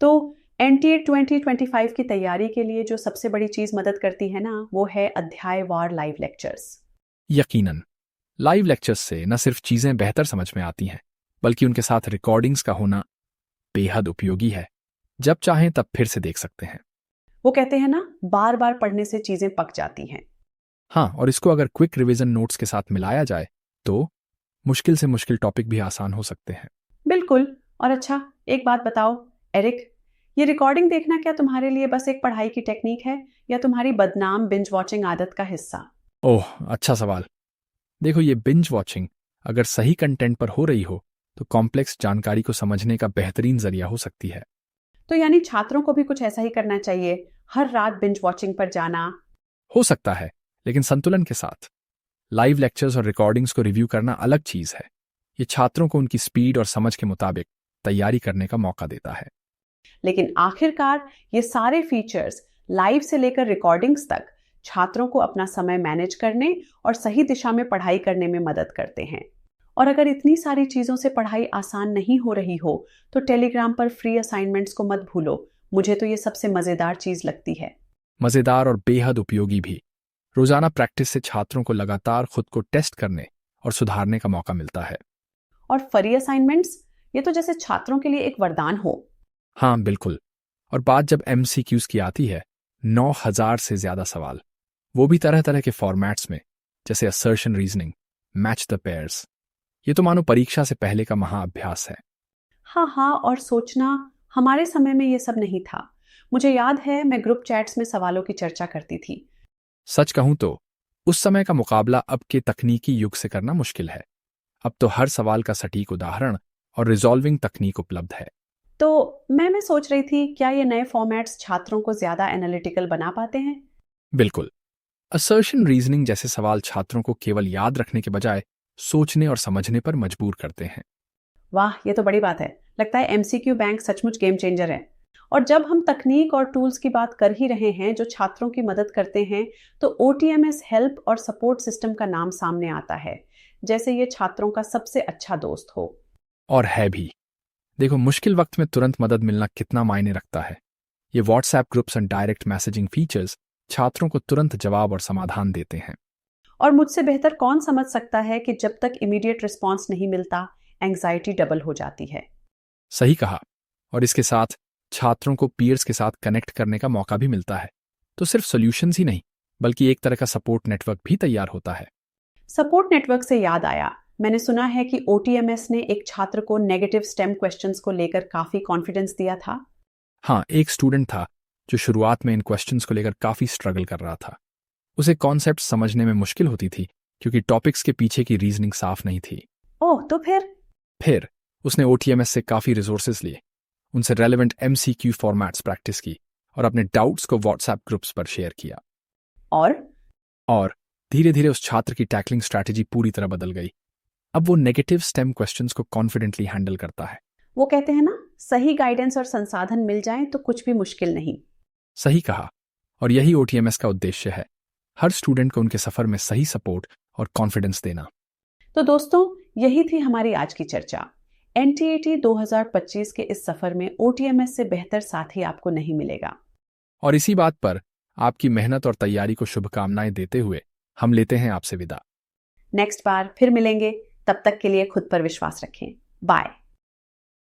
तो एनटीए 2025 की तैयारी के लिए जो सबसे बड़ी चीज मदद करती है ना, वो है अध्यायवार लाइव लेक्चर्स। यकीनन लाइव लेक्चर्स से न सिर्फ चीजें बेहतर समझ में आती हैं, बल्कि उनके साथ रिकॉर्डिंग्स का होना बेहद उपयोगी है। जब चाहें तब फिर से देख सकते हैं। वो कहते हैं ना, बार बार पढ़ने से चीजें पक जाती हैं। हाँ, और इसको अगर क्विक रिवीजन नोट्स के साथ मिलाया जाए तो मुश्किल से मुश्किल टॉपिक भी आसान हो सकते हैं। बिल्कुल। और अच्छा, एक बात बताओ एरिक, ये रिकॉर्डिंग देखना क्या तुम्हारे लिए बस एक पढ़ाई की टेक्निक है, या तुम्हारी बदनाम बिंज वॉचिंग आदत का हिस्सा? ओह, अच्छा सवाल। देखो, ये बिंज वॉचिंग अगर सही कंटेंट पर हो रही हो तो कॉम्प्लेक्स जानकारी को समझने का बेहतरीन जरिया हो सकती है। तो यानी छात्रों को भी कुछ ऐसा ही करना चाहिए, हर रात बिंज वॉचिंग पर जाना? हो सकता है, लेकिन संतुलन के साथ। लाइव लेक्चर्स और रिकॉर्डिंग्स को रिव्यू करना अलग चीज है। ये छात्रों को उनकी स्पीड और समझ के मुताबिक तैयारी करने का मौका देता है। लेकिन आखिरकार ये सारे फीचर्स, लाइव से लेकर रिकॉर्डिंग्स तक, छात्रों को अपना समय मैनेज करने और सही दिशा में पढ़ाई करने में मदद करते हैं। और अगर इतनी सारी चीजों से पढ़ाई आसान नहीं हो रही हो तो टेलीग्राम पर फ्री असाइनमेंट्स को मत भूलो। मुझे तो ये सबसे मजेदार चीज लगती है। मजेदार और बेहद उपयोगी भी। रोजाना प्रैक्टिस से छात्रों को लगातार खुद को टेस्ट करने और सुधारने का मौका मिलता है। और फ्री असाइनमेंट्स, ये तो जैसे छात्रों के लिए एक वरदान हो। हाँ, बिल्कुल। और बात जब MCQs की आती है, 9,000 से ज्यादा सवाल, वो भी तरह तरह के फॉर्मेट्स में, जैसे assertion reasoning, match the pairs. ये तो मानो परीक्षा से पहले का महाअभ्यास है। हाँ हाँ, और सोचना, हमारे समय में ये सब नहीं था। मुझे याद है मैं ग्रुप चैट्स में सवालों की चर्चा करती थी। सच कहूं तो उस समय का मुकाबला अब के तकनीकी युग से करना मुश्किल है। अब तो हर सवाल का सटीक उदाहरण और रिजॉल्विंग तकनीक उपलब्ध है। तो मैं सोच रही थी, क्या ये नए फॉर्मेट्स छात्रों को ज्यादा एनालिटिकल बना पाते हैं? बिल्कुल। असर्शन रीजनिंग जैसे सवाल छात्रों को केवल याद रखने के बजाय सोचने और समझने पर मजबूर करते हैं। वाह, ये तो बड़ी बात है। लगता है एमसीक्यू बैंक सचमुच गेम चेंजर है। और जब हम तकनीक और टूल्स की बात कर ही रहे हैं जो छात्रों की मदद करते हैं, तो OTMS हेल्प और सपोर्ट सिस्टम का नाम सामने आता है, जैसे ये छात्रों का सबसे अच्छा दोस्त हो। और है भी। देखो, मुश्किल वक्त में तुरंत मदद मिलना कितना मायने रखता है। ये WhatsApp groups and direct messaging features छात्रों को तुरंत जवाब और समाधान देते हैं। और मुझसे बेहतर कौन समझ सकता है कि जब तक इमीडिएट रिस्पॉन्स नहीं मिलता, एंग्जाइटी डबल हो जाती है। सही कहा। और इसके साथ छात्रों को पीयर्स के साथ कनेक्ट करने का मौका भी मिलता है। तो सिर्फ सॉल्यूशंस ही नहीं, बल्कि एक तरह का सपोर्ट नेटवर्क भी तैयार होता है। सपोर्ट नेटवर्क से याद आया, मैंने सुना है कि OTMS ने एक छात्र को नेगेटिव स्टेम क्वेश्चंस को लेकर काफी कॉन्फिडेंस दिया था। हाँ, एक स्टूडेंट था जो शुरुआत में इन क्वेश्चंस को लेकर काफी स्ट्रगल कर रहा था। उसे कॉन्सेप्ट समझने में मुश्किल होती थी क्योंकि टॉपिक्स के पीछे की रीजनिंग साफ नहीं थी। ओह, तो फिर उसने OTMS से काफी रिसोर्सेज लिए, उनसे रेलेवेंट MCQ फॉर्मेट्स प्रैक्टिस की और अपने डाउट्स को व्हाट्सएप ग्रुप्स पर शेयर किया। और धीरे धीरे उस छात्र की टैकलिंग स्ट्रैटेजी पूरी तरह बदल गई। अब वो नेगेटिव स्टेम क्वेश्चंस को कॉन्फिडेंटली हैंडल करता है। वो कहते हैं ना, सही गाइडेंस और संसाधन मिल जाएं तो कुछ भी मुश्किल नहीं। सही कहा। और यही OTMS का उद्देश्य है, हर स्टूडेंट को उनके सफर में सही सपोर्ट और कॉन्फिडेंस देना। तो दोस्तों, यही थी हमारी आज की चर्चा। NTAT 2025 के इस सफर में OTMS से बेहतर साथी आपको नहीं मिलेगा। और इसी बात पर आपकी मेहनत और तैयारी को शुभकामनाएं देते हुए हम लेते हैं आपसे विदा। नेक्स्ट बार फिर मिलेंगे, तब तक के लिए खुद पर विश्वास रखें। बाय।